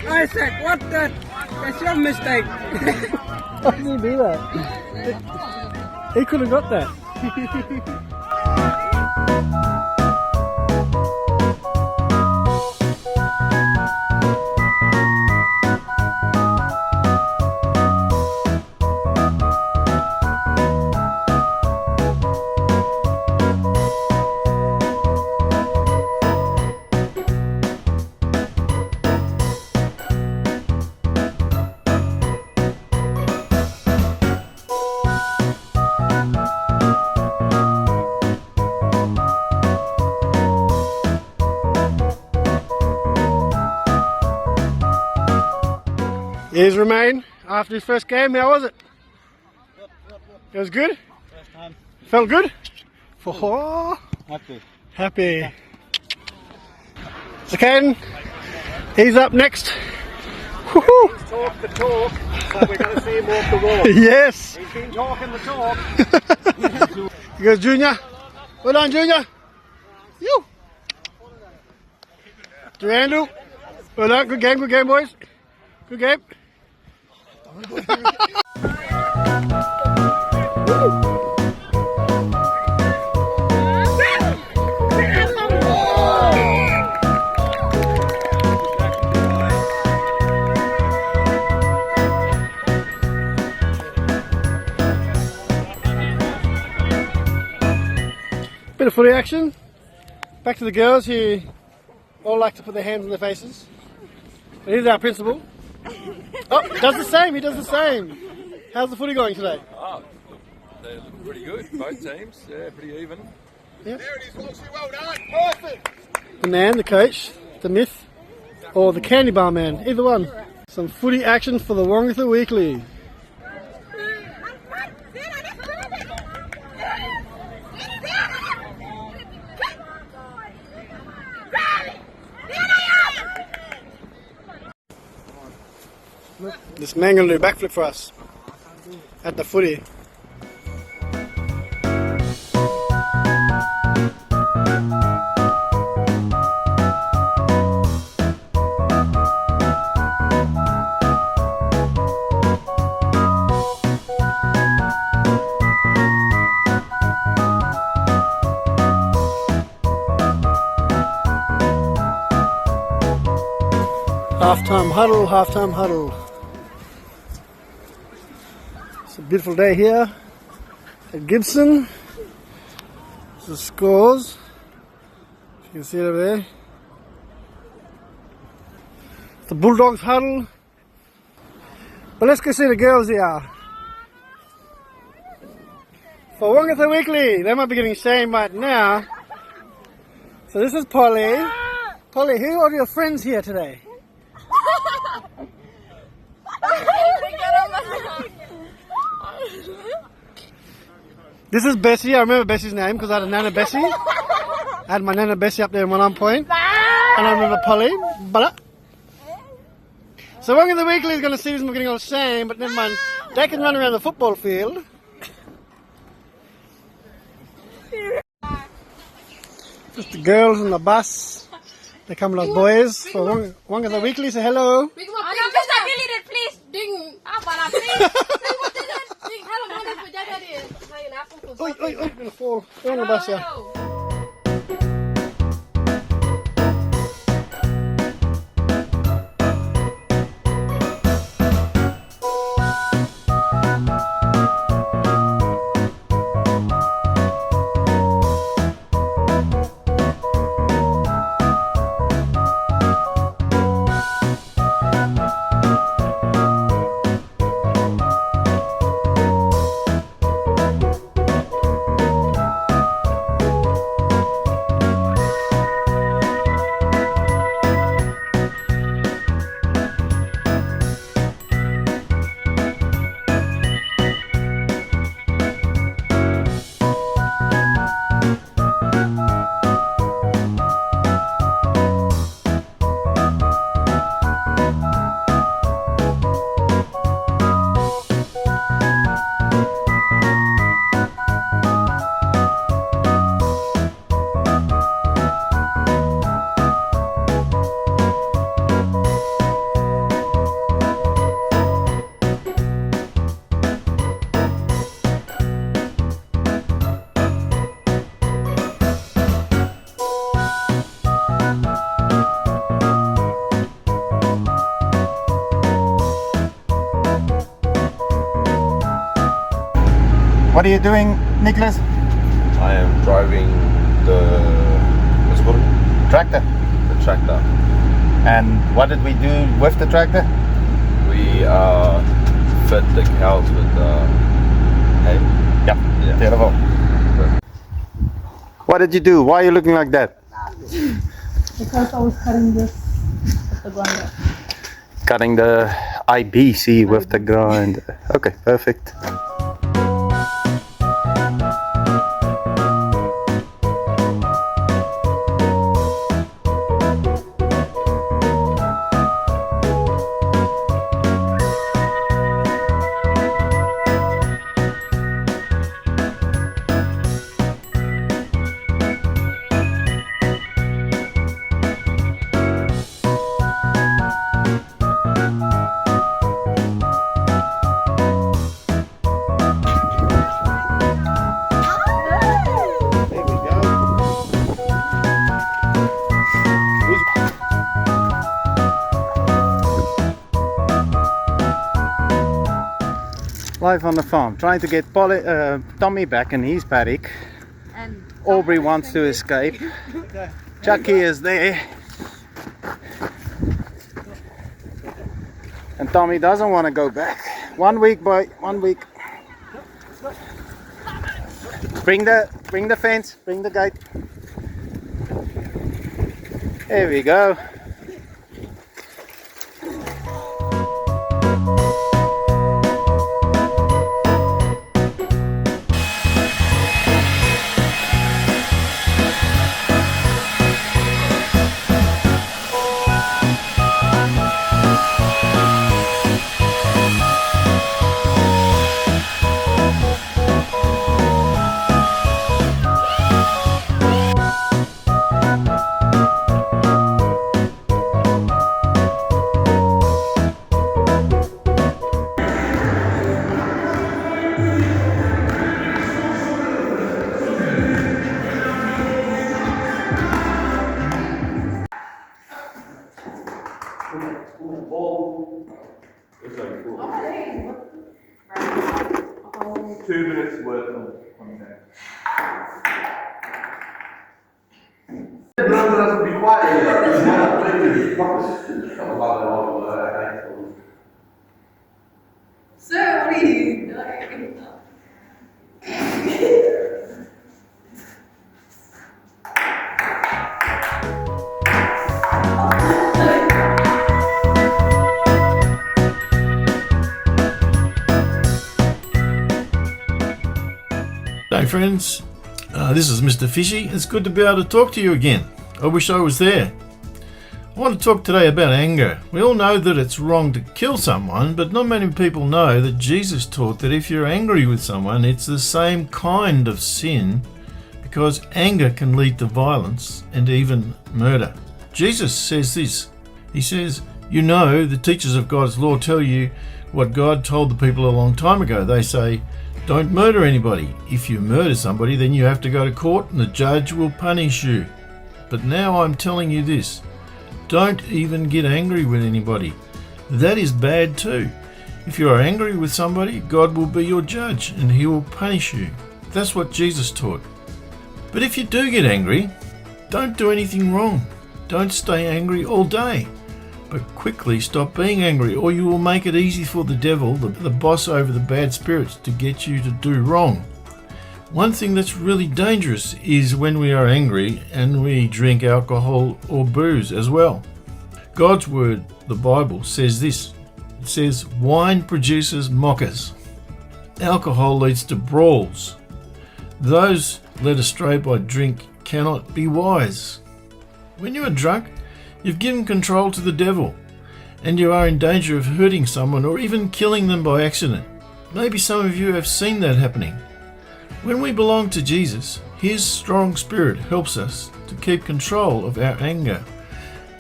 Isaac, what the? That's your mistake. How did he do that? He could have got that. Here's Romain after his first game. How was it? It was good? First time. Felt good? Oh, Happy. happy. So Caden, he's up next. Woohoo! Talk the talk, so we're going to see him walk the walk. Yes! He's been talking the talk. Here goes Junior. Well done, Junior. You. Durandal. Well done. Good game, boys. Good game. Bit of footy action. Back to the girls who all like to put their hands on their faces. But here's our principal. Oh, does the same. He does the same. How's the footy going today? Oh, they're looking pretty good, both teams. Yeah, pretty even. Yeah. There it is, Walshy, well done. Perfect. The man, the coach, the myth, or the candy bar man. Either one. Some footy action for the Wongutha Weekly. This man gonna do a backflip for us at the footy. Halftime huddle, halftime huddle. It's a beautiful day here at Gibson. This is the scores. You can see it over there. The Bulldogs huddle. But let's go see the girls here. For Wongutha Weekly, they might be getting shamed right now. So this is Polly. Polly, who are your friends here today? This is Bessie. I remember Bessie's name because I had a Nana Bessie. I had my Nana Bessie up there at one point. And I remember Polly. So Wongutha Weekly is going to see this and we're getting all shame, but never mind. They can run around the football field. Just the girls on the bus. They come like boys for Wongutha Weekly. Say hello. Please. Ding. Apa please. Ding. Hello, mana penjaga dia? Saya nak aku. Oi, oi, oi, gonna fall. They're on the bus here. What are you doing, Nicholas? I am driving the, what's it called? Tractor. The tractor. And what did we do with the tractor? We fed the cows with hay. Yep. Yeah. Beautiful. What did you do? Why are you looking like that? Because I was cutting this with the grinder. Cutting the IBC with the grinder. Okay, perfect. Live on the farm, trying to get Tommy back in his paddock. And Aubrey wants to escape. Chucky is there. And Tommy doesn't want to go back. 1 week, boy, 1 week. Bring the fence, bring the gate. There we go. sir, what are you doing? Hey friends, this is Mr. Fishy. It's good to be able to talk to you again. I wish I was there. I want to talk today about anger. We all know that it's wrong to kill someone, but not many people know that Jesus taught that if you're angry with someone, it's the same kind of sin, because anger can lead to violence and even murder. Jesus says this. He says, you know, the teachers of God's law tell you what God told the people a long time ago. They say, don't murder anybody. If you murder somebody, then you have to go to court and the judge will punish you. But now I'm telling you this. Don't even get angry with anybody. That is bad too. If you are angry with somebody, God will be your judge and he will punish you. That's what Jesus taught. But if you do get angry, don't do anything wrong. Don't stay angry all day. But quickly stop being angry, or you will make it easy for the devil, the boss over the bad spirits, to get you to do wrong. One thing that's really dangerous is when we are angry and we drink alcohol or booze as well. God's word, the Bible, says this. It says, wine produces mockers. Alcohol leads to brawls. Those led astray by drink cannot be wise. When you are drunk, you've given control to the devil, and you are in danger of hurting someone or even killing them by accident. Maybe some of you have seen that happening. When we belong to Jesus, his strong spirit helps us to keep control of our anger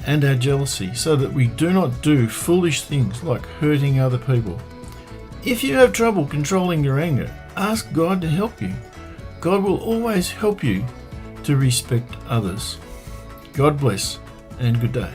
and our jealousy so that we do not do foolish things like hurting other people. If you have trouble controlling your anger, ask God to help you. God will always help you to respect others. God bless and good day.